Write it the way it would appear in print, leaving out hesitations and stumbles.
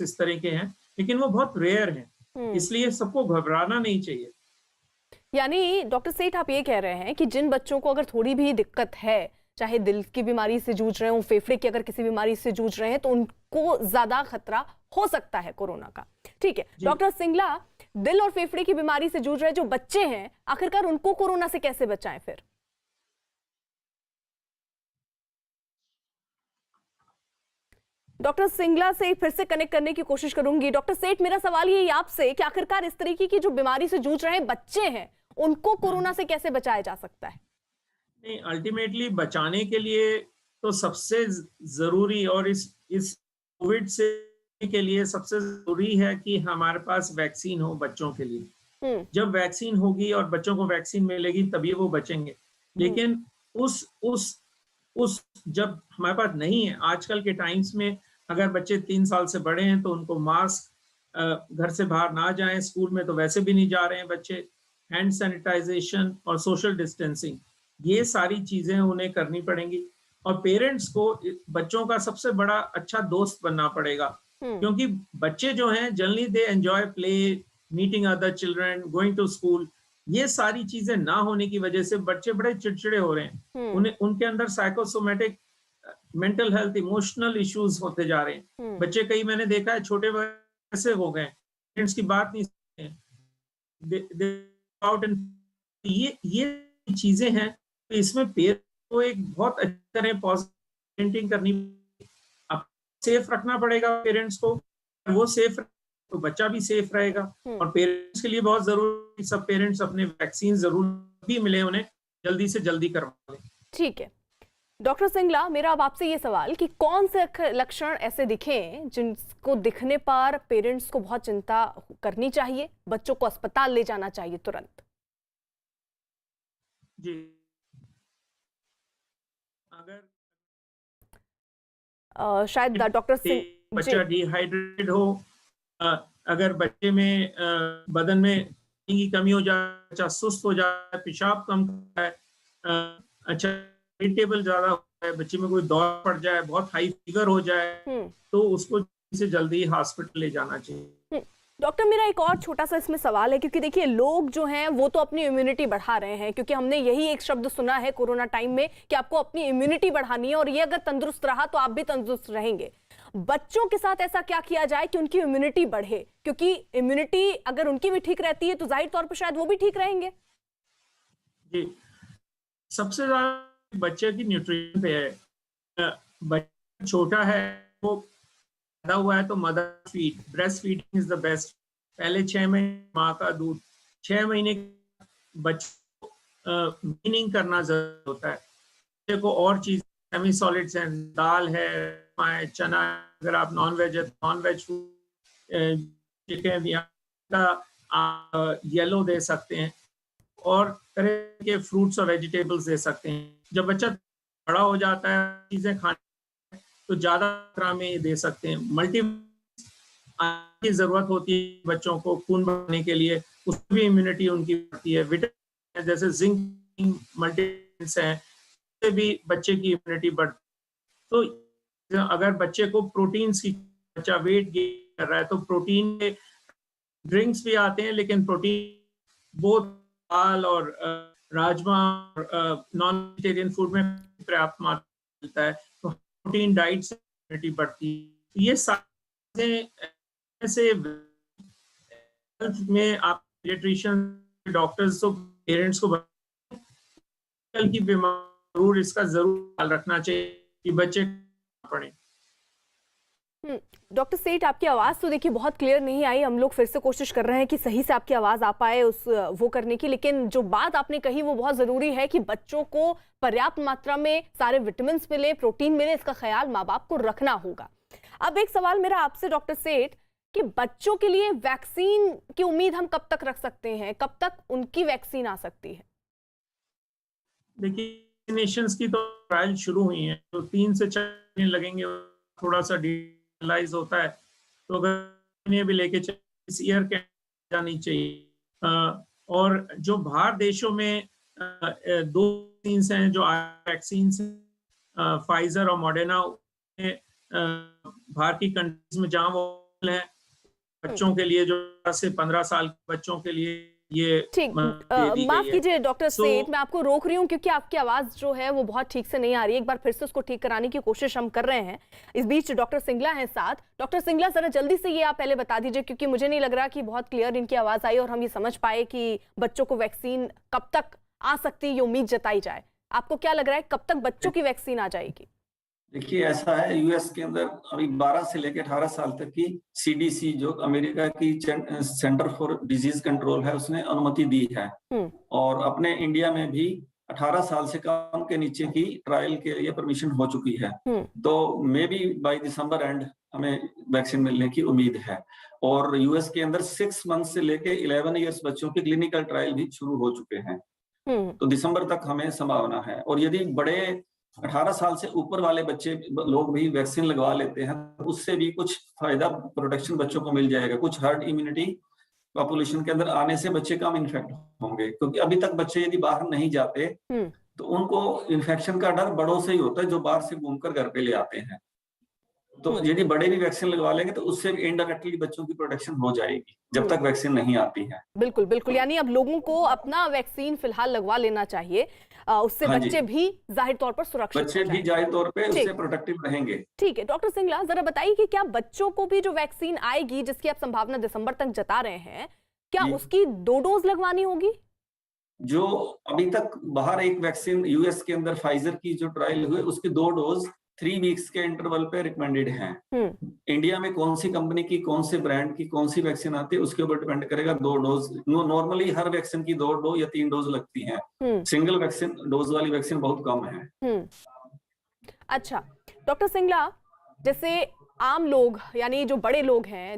इस तरह के हैं, लेकिन वो बहुत रेयर हैं, हुँ। इसलिए सबको घबराना नहीं चाहिए। यानी डॉक्टर सेठ आप ये कह रहे हैं कि जिन बच्चों को अगर थोड़ी भी दिक्कत है, चाहे दिल की बीमारी से जूझ रहे हों, फेफड़े की अगर किसी बीमारी से जूझ रहे हैं, तो उनको ज़्यादा खतरा हो सकता है कोरोना का। ठीक है। जी। डॉक्टर सिंगला, दिल और फेफड़े की बीमारी से जूझ रहे जो बच्चे हैं, आखिरकार उनको कोरोना से कैसे बचाएं फिर? डॉक्टर सिंगला से फिर से कनेक्ट करने की कोशिश करूंगी। डॉक्टर सेठ, मेरा सवाल यही आपसे कि आखिरकार इस तरीके की जो बीमारी से जूझ रहे बच्चे हैं, उनको कोरोना से कैसे बचाया जा सकता है? नहीं, अल्टीमेटली बचाने के लिए तो सबसे ज़रूरी और इस कोविड से के लिए सबसे ज़रूरी है कि हमारे पास वैक्सीन हो बच्चों के लिए। हम्म। जब वैक्सीन होगी और बच्चों को वैक्सीन मिलेगी तभी वो बचेंगे। हम्म। लेकिन उस उस उस जब हमारे पास नहीं है, आजकल के टाइम्स में अगर बच्चे 3 साल से बड़े हैं तो उनको मास्क, घर से बाहर ना जाएँ, स्कूल में तो वैसे भी नहीं जा रहे हैं बच्चे, हैंड सैनिटाइज़ेशन और सोशल डिस्टेंसिंग, ये सारी चीज़ें उन्हें करनी पड़ेंगी और पेरेंट्स को बच्चों का सबसे बड़ा अच्छा दोस्त बनना पड़ेगा। हम्म। क्योंकि बच्चे जो हैं generally they enjoy play, meeting other children, going to school, ये सारी चीज़ें ना होने की वजह से बच्चे बड़े चिड़चिड़े हो रहे हैं। हम्म। उन्हें उनके अंदर psychosomatic mental health emotional issues होते जा रहे हैं। हम्म। बच्चे कई मैंने देखा है छोटे वैसे हो गए, पेरेंट्स की बात नहीं सुनते हैं। आउट एंड ये चीजें हैं, तो इसमें पेरेंट्स को एक बहुत अच्छी तरह पॉजिटिव करनी, अब सेफ रखना पड़ेगा पेरेंट्स को, वो सेफ तो बच्चा भी सेफ रहेगा। हम्म। और पेरेंट्स के लिए बहुत जरूरी, सब पेरेंट्स अपने वैक्सीन जरूर भी मिले उन्हें, जल्दी से जल्दी करवा लें। ठीक है। डॉक्टर सिंगला, मेरा अब आपसे ये सवाल कि कौन से लक्षण ऐसे दिखें जिनको दिखने पर पेरेंट्स को बहुत चिंता करनी चाहिए, बच्चों को अस्पताल ले जाना चाहिए तुरंत? जी, अगर शायद डॉक्टर सिंह। जी। बच्चा डिहाइड्रेटेड हो, अ, अगर बच्चे में बदन में पानी की कमी हो जाए, बच्चा सुस्त हो जाए, पेशाब कम करता है, अच्छा इरिटेबल ज्यादा होता है, बच्चे में कोई दौर पड़ जाए, बहुत हाई फीवर हो जाए, हम्म। तो उसको जल्दी से जल्दी हॉस्पिटल ले जाना चाहिए। हम्म। डॉक्टर, मेरा एक और छोटा सा इसमें सवाल है, क्योंकि देखिए लोग जो हैं वो तो अपनी इम्यूनिटी बढ़ा रहे हैं, क्योंकि हमने यही एक शब्द सुना है कोरोना टाइम में कि आपको अपनी इम्यूनिटी बढ़ानी है और ये अगर तंदुरुस्त रहा तो आप भी तंदुरुस्त रहेंगे। बच्चों के साथ ऐसा क्या किया जाए कि उनकी इम्यूनिटी बढ़े, क्योंकि इम्यूनिटी अगर उनकी भी ठीक रहती है तो जाहिर तौर पर शायद वो भी ठीक रहेंगे। जी, सबसे ज्यादा बच्चे की न्यूट्रिशन पे है। बच्चा छोटा है, वो पैदा हुआ है तो mother feed, breast feeding is the best. पहले 6 महीने माँ का दूध, 6 महीने बच्चे को वीनिंग करना जरूरी होता है। बच्चे को और चीज सेमी सॉलिड्स हैं, दाल है, चना, अगर आप नॉन वेज है तो नॉन वेज फूड, चिकन या येलो दे सकते हैं और तरह के फ्रूट्स और वेजिटेबल्स दे सकते हैं। जब बच्चा बड़ा हो जाता है चीजें खाने तो ज्यादा मात्रा में दे सकते हैं। मल्टी की जरूरत होती है बच्चों को खून बढ़ाने के लिए, उसमें भी इम्यूनिटी उनकी बढ़ती है। विटामिन जैसे जिंक, मल्टीविटामिन्स हैं, उससे भी बच्चे की इम्यूनिटी बढ़ती है। तो अगर बच्चे को प्रोटीन की, बच्चा वेट गेन कर रहा है तो प्रोटीन के ड्रिंक्स भी आते हैं, लेकिन प्रोटीन वो दाल और राजमा और नॉन वेजिटेरियन फूड में पर्याप्त मात्रा मिलता है, तो प्रोटीन डाइट से इम्यूनिटी बढ़ती है। ये सारी से हेल्थ में आप पीडियाट्रिशियन, डॉक्टर्स तो पेरेंट्स को की बीमारी जरूर, इसका जरूर ख्याल रखना चाहिए कि बच्चे पड़े। डॉक्टर सेठ, आपकी आवाज़ तो देखिए बहुत क्लियर नहीं आई। हम लोग फिर से कोशिश कर रहे हैं कि सही से आपकी आवाज़ आ पाए उस वो करने की, लेकिन जो बात आपने कही वो बहुत ज़रूरी है कि बच्चों को पर्याप्त मात्रा में सारे विटामिन मिले, प्रोटीन मिले, इसका ख्याल माँ बाप को रखना होगा। अब एक सवाल मेरा आपसे डॉक्टर सेठ कि बच्चों के लिए वैक्सीन की उम्मीद हम कब तक रख सकते हैं, कब तक उनकी वैक्सीन आ सकती है? देखिए, वैक्सीनेशंस की तो ट्रायल शुरू हुई हैं, तो 3 से 4 महीने लगेंगे, थोड़ा सा डिजिटलाइज होता है, तो अगर इन्हें भी लेके इस ईयर के जानी चाहिए। और जो बाहर देशों में 2 वैक्सीन हैं, जो वैक्सीन फाइजर और मॉडर्ना, बाहर की कंट्रीज में जहाँ वो है बच्चों के लिए, जो 10 से 15 साल के बच्चों के लिए ये ठीक, माफ कीजिए डॉक्टर सेठ, मैं आपको रोक रही हूँ क्योंकि आपकी आवाज जो है वो बहुत ठीक से नहीं आ रही है। एक बार फिर से उसको ठीक कराने की कोशिश हम कर रहे हैं। इस बीच डॉक्टर सिंगला हैं साथ। डॉक्टर सिंगला, जरा जल्दी से ये आप पहले बता दीजिए, क्योंकि मुझे नहीं लग रहा कि बहुत क्लियर इनकी आवाज आई और हम ये समझ पाए कि बच्चों को वैक्सीन कब तक आ सकती है, ये उम्मीद जताई जाए। आपको क्या लग रहा है, कब तक बच्चों की वैक्सीन आ जाएगी? देखिए, ऐसा है, यूएस के अंदर अभी 12 से लेकर 18 साल तक की सीडीसी, जो अमेरिका की सेंटर फॉर डिजीज कंट्रोल है, उसने अनुमति दी है। और अपने इंडिया में भी 18 साल से कम के नीचे की ट्रायल के लिए परमिशन हो चुकी है। तो may be by December and हमें वैक्सीन मिलने की उम्मीद है। और यूएस के अंदर 6 मंथ से लेके 11 ईयर्स बच्चों की क्लिनिकल ट्रायल भी शुरू हो चुके हैं। तो दिसंबर तक हमें संभावना है। और यदि बड़े 18 साल से ऊपर वाले बच्चे लोग भी वैक्सीन लगवा लेते हैं तो उससे भी कुछ फायदा, प्रोटेक्शन बच्चों को मिल जाएगा। कुछ हर्ड इम्यूनिटी पॉपुलेशन के अंदर आने से बच्चे कम इन्फेक्ट होंगे, क्योंकि अभी तक बच्चे यदि बाहर नहीं जाते तो उनको इन्फेक्शन का डर बड़ों से ही होता है, जो बाहर से घूमकर घर पे ले आते हैं। तो यदि बड़े भी वैक्सीन लगवा लेंगे तो उससे इनडायरेक्टली बच्चों की प्रोटेक्शन हो जाएगी, जब तक वैक्सीन नहीं आती है। बिल्कुल बिल्कुल, यानी अब लोगों को अपना वैक्सीन फिलहाल लगवा लेना चाहिए। उससे बच्चे भी जाहिर तौर पर सुरक्षित बच्चे भी जाहिर तौर पे उससे प्रोटेक्टिव रहेंगे। ठीक है डॉक्टर सिंगला, जरा बताइए कि क्या बच्चों को भी जो वैक्सीन आएगी, जिसकी आप संभावना दिसंबर तक जता रहे हैं, क्या उसकी 2 डोज लगवानी होगी? जो अभी तक बाहर एक वैक्सीन यूएस के अंदर फाइजर की जो ट्रायल हुए, उसकी 2 डोज 3 वीक्स के इंटरवल पे रिकमेंडेड हैं। इंडिया में कौन सी कंपनी की, कौन से ब्रांड की, कौन सी वैक्सीन आती है, उसके ऊपर डिपेंड करेगा 2 डोज। नॉर्मली हर वैक्सीन की 2 डोज या 3 डोज लगती हैं। सिंगल वैक्सीन डोज वाली वैक्सीन बहुत कम है। अच्छा डॉक्टर सिंगला, जैसे आम लोग यानी जो बड़े लोग हैं,